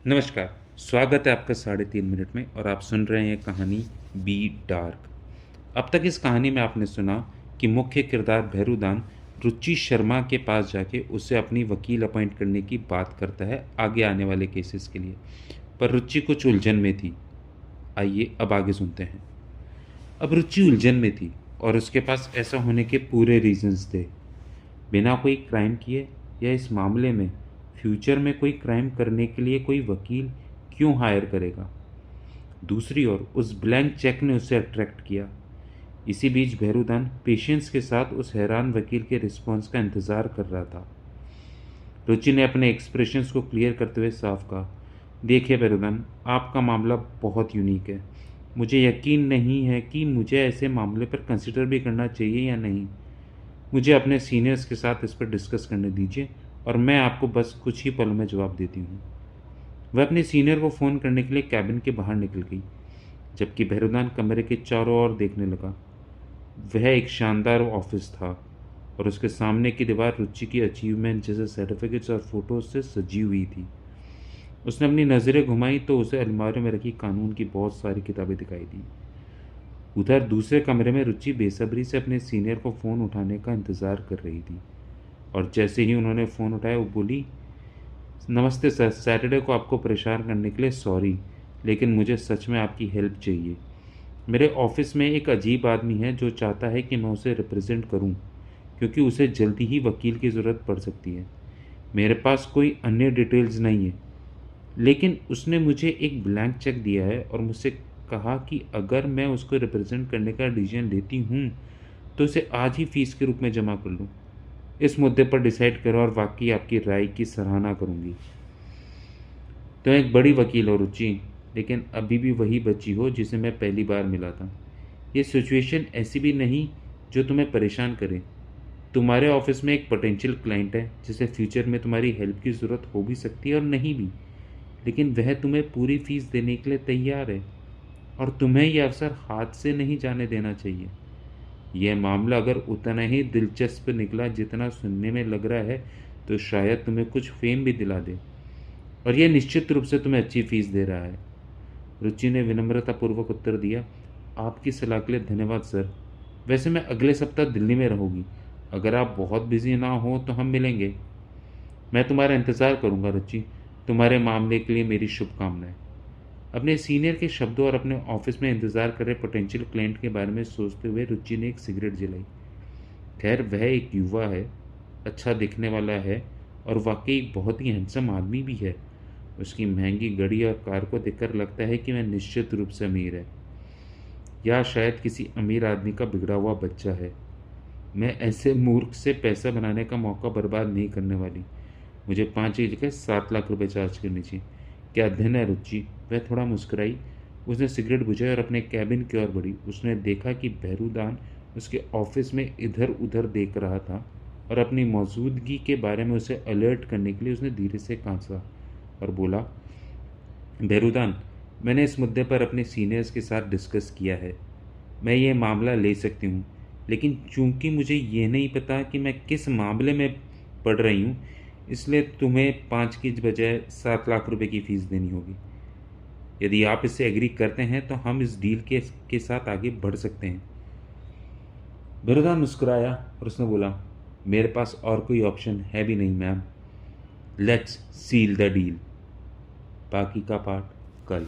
नमस्कार। स्वागत है आपका 3.5 मिनट में और आप सुन रहे हैं कहानी बी डार्क। अब तक इस कहानी में आपने सुना कि मुख्य किरदार भैरूदान रुचि शर्मा के पास जाके उससे अपनी वकील अपॉइंट करने की बात करता है आगे आने वाले केसेस के लिए, पर रुचि कुछ उलझन में थी। आइए अब आगे सुनते हैं। अब रुचि उलझन में थी और उसके पास ऐसा होने के पूरे रीजंस थे। बिना कोई क्राइम किए या इस मामले में फ्यूचर में कोई क्राइम करने के लिए कोई वकील क्यों हायर करेगा। दूसरी ओर उस ब्लैंक चेक ने उसे अट्रैक्ट किया। इसी बीच भैरूदान पेशेंस के साथ उस हैरान वकील के रिस्पॉन्स का इंतज़ार कर रहा था। रुचि ने अपने एक्सप्रेशंस को क्लियर करते हुए साफ कहा, देखिए भैरूदान, आपका मामला बहुत यूनिक है। मुझे यकीन नहीं है कि मुझे ऐसे मामले पर कंसिडर भी करना चाहिए या नहीं। मुझे अपने सीनियर्स के साथ इस पर डिस्कस करने दीजिए और मैं आपको बस कुछ ही पलों में जवाब देती हूँ। वह अपने सीनियर को फ़ोन करने के लिए कैबिन के बाहर निकल गई, जबकि भैरूदान कमरे के चारों ओर देखने लगा। वह एक शानदार ऑफिस था और उसके सामने की दीवार रुचि की अचीवमेंट जैसे सर्टिफिकेट्स और फोटोज से सजी हुई थी। उसने अपनी नज़रें घुमाई तो उसे अलमारी में रखी कानून की बहुत सारी किताबें दिखाई दी। उधर दूसरे कमरे में रुचि बेसब्री से अपने सीनियर को फ़ोन उठाने का इंतज़ार कर रही थी और जैसे ही उन्होंने फ़ोन उठाया वो बोली, नमस्ते सर, सैटरडे को आपको परेशान करने के लिए सॉरी, लेकिन मुझे सच में आपकी हेल्प चाहिए। मेरे ऑफिस में एक अजीब आदमी है जो चाहता है कि मैं उसे रिप्रेजेंट करूं, क्योंकि उसे जल्दी ही वकील की ज़रूरत पड़ सकती है। मेरे पास कोई अन्य डिटेल्स नहीं है, लेकिन उसने मुझे एक ब्लैंक चेक दिया है और मुझसे कहा कि अगर मैं उसको रिप्रेजेंट करने का डिसीजन लेती हूँ तो इसे आज ही फीस के रूप में जमा कर लूँ। इस मुद्दे पर डिसाइड करो और वाकई आपकी राय की सराहना करूँगी। तो एक बड़ी वकील हो रुचि, लेकिन अभी भी वही बच्ची हो जिसे मैं पहली बार मिला था। ये सिचुएशन ऐसी भी नहीं जो तुम्हें परेशान करे। तुम्हारे ऑफिस में एक पोटेंशियल क्लाइंट है जिसे फ्यूचर में तुम्हारी हेल्प की ज़रूरत हो भी सकती है और नहीं भी, लेकिन वह तुम्हें पूरी फीस देने के लिए तैयार है और तुम्हें यह अवसर हाथ से नहीं जाने देना चाहिए। यह मामला अगर उतना ही दिलचस्प निकला जितना सुनने में लग रहा है तो शायद तुम्हें कुछ फेम भी दिला दे, और यह निश्चित रूप से तुम्हें अच्छी फीस दे रहा है। रुचि ने विनम्रतापूर्वक उत्तर दिया, आपकी सलाह के लिए धन्यवाद सर। वैसे मैं अगले सप्ताह दिल्ली में रहूँगी। अगर आप बहुत बिजी ना हो तो हम मिलेंगे। मैं तुम्हारा इंतज़ार करूँगा रुचि। तुम्हारे मामले के लिए मेरी शुभकामनाएं। अपने सीनियर के शब्दों और अपने ऑफिस में इंतज़ार कर रहे पोटेंशियल क्लाइंट के बारे में सोचते हुए रुचि ने एक सिगरेट जलाई। खैर, वह एक युवा है, अच्छा दिखने वाला है और वाकई बहुत ही हैंडसम आदमी भी है। उसकी महंगी गाड़ी और कार को देखकर लगता है कि वह निश्चित रूप से अमीर है, या शायद किसी अमीर आदमी का बिगड़ा हुआ बच्चा है। मैं ऐसे मूर्ख से पैसा बनाने का मौका बर्बाद नहीं करने वाली। मुझे 5 की जगह 7 लाख रुपए चार्ज करनी चाहिए। क्या दिन है रुचि। वह थोड़ा मुस्कुराई। उसने सिगरेट बुझाई और अपने कैबिन की ओर बढ़ी। उसने देखा कि भैरूदान उसके ऑफिस में इधर उधर देख रहा था और अपनी मौजूदगी के बारे में उसे अलर्ट करने के लिए उसने धीरे से कांसा और बोला, भैरूदान, मैंने इस मुद्दे पर अपने सीनियर्स के साथ डिस्कस किया है। मैं ये मामला ले सकती हूँ, लेकिन चूंकि मुझे ये नहीं पता कि मैं किस मामले में पढ़ रही हूँ, इसलिए तुम्हें 5 की बजाय 7 लाख रुपए की फ़ीस देनी होगी। यदि आप इससे एग्री करते हैं तो हम इस डील के साथ आगे बढ़ सकते हैं। भैरूदान मुस्कुराया और उसने बोला, मेरे पास और कोई ऑप्शन है भी नहीं ma'am. Let's seal the deal. बाकी का पार्ट कल।